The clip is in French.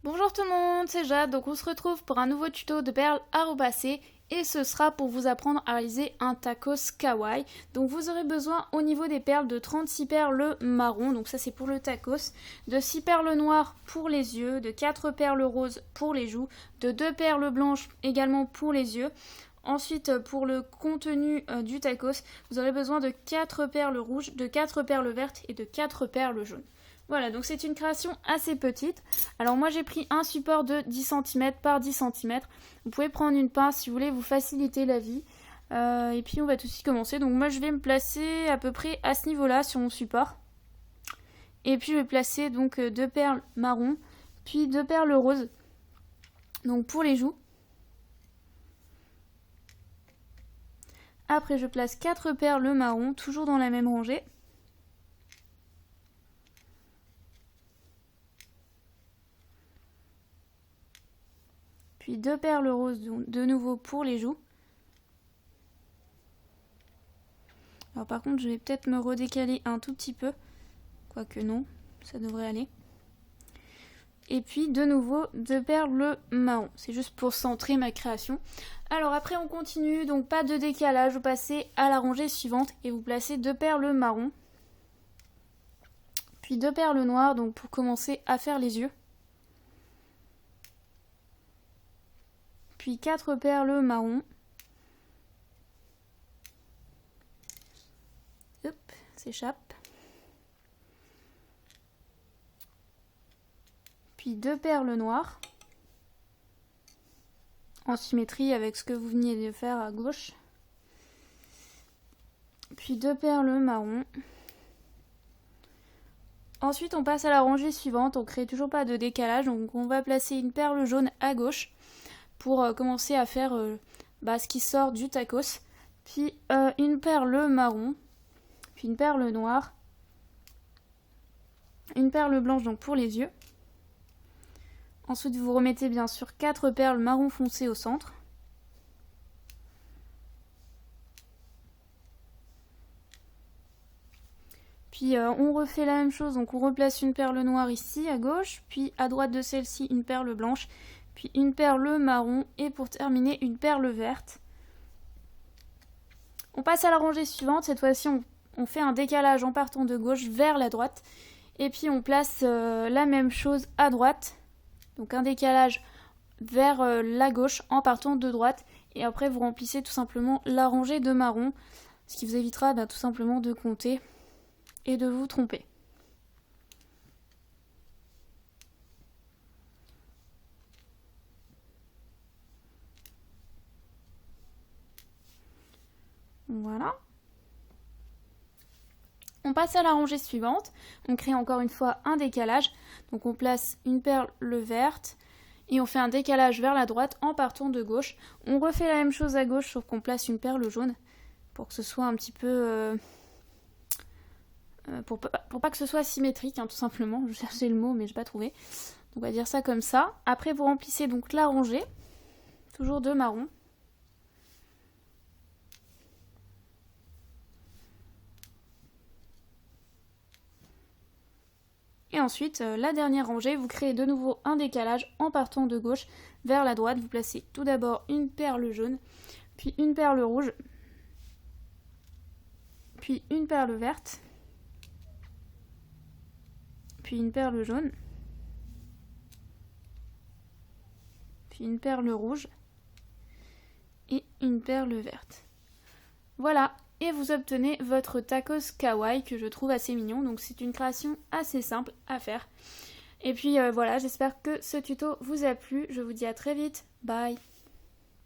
Bonjour tout le monde, c'est Jade, donc on se retrouve pour un nouveau tuto de perles à repasser et ce sera pour vous apprendre à réaliser un tacos kawaii. Donc vous aurez besoin au niveau des perles de 36 perles marron, donc ça c'est pour le tacos, de 6 perles noires pour les yeux, de 4 perles roses pour les joues, de 2 perles blanches également pour les yeux. Ensuite, pour le contenu du tacos, vous aurez besoin de 4 perles rouges, de 4 perles vertes et de 4 perles jaunes. Voilà, donc c'est une création assez petite. Alors moi j'ai pris un support de 10 cm par 10 cm. Vous pouvez prendre une pince si vous voulez vous faciliter la vie. Et puis on va tout de suite commencer. Donc moi je vais me placer à peu près à ce niveau-là sur mon support. Et puis je vais placer donc 2 perles marron, puis 2 perles roses. Donc pour les joues. Après je place 4 perles marron, toujours dans la même rangée. Puis 2 perles roses de nouveau pour les joues. Alors par contre je vais peut-être me redécaler un tout petit peu, quoique non, ça devrait aller. Et puis de nouveau 2 perles marron, c'est juste pour centrer ma création. Alors après on continue, donc pas de décalage, vous passez à la rangée suivante et vous placez 2 perles marron. Puis 2 perles noires, donc pour commencer à faire les yeux. Puis 4 perles marron. Hop, s'échappe. Puis 2 perles noires. En symétrie avec ce que vous veniez de faire à gauche. Puis 2 perles marron. Ensuite on passe à la rangée suivante, on crée toujours pas de décalage, donc on va placer une perle jaune à gauche pour commencer à faire ce qui sort du tacos. Puis une perle marron, puis une perle noire, une perle blanche donc pour les yeux. Ensuite vous remettez bien sûr 4 perles marron foncé au centre. Puis on refait la même chose, donc on replace une perle noire ici à gauche, puis à droite de celle-ci une perle blanche, puis une perle marron et pour terminer une perle verte. On passe à la rangée suivante, cette fois-ci on fait un décalage en partant de gauche vers la droite et puis on place la même chose à droite, donc un décalage vers la gauche en partant de droite et après vous remplissez tout simplement la rangée de marron, ce qui vous évitera tout simplement de compter et de vous tromper. Voilà. On passe à la rangée suivante. On crée encore une fois un décalage. Donc on place une perle verte et on fait un décalage vers la droite en partant de gauche. On refait la même chose à gauche sauf qu'on place une perle jaune pour que ce soit un petit peu... pour pas que ce soit symétrique, tout simplement. Je cherchais le mot mais je n'ai pas trouvé. Donc on va dire ça comme ça. Après vous remplissez donc la rangée, toujours de marron. Et ensuite, la dernière rangée, vous créez de nouveau un décalage en partant de gauche vers la droite. Vous placez tout d'abord une perle jaune, puis une perle rouge, puis une perle verte, puis une perle jaune, puis une perle rouge et une perle verte. Voilà, et vous obtenez votre tacos kawaii que je trouve assez mignon. Donc c'est une création assez simple à faire. Et puis voilà, j'espère que ce tuto vous a plu. Je vous dis à très vite. Bye.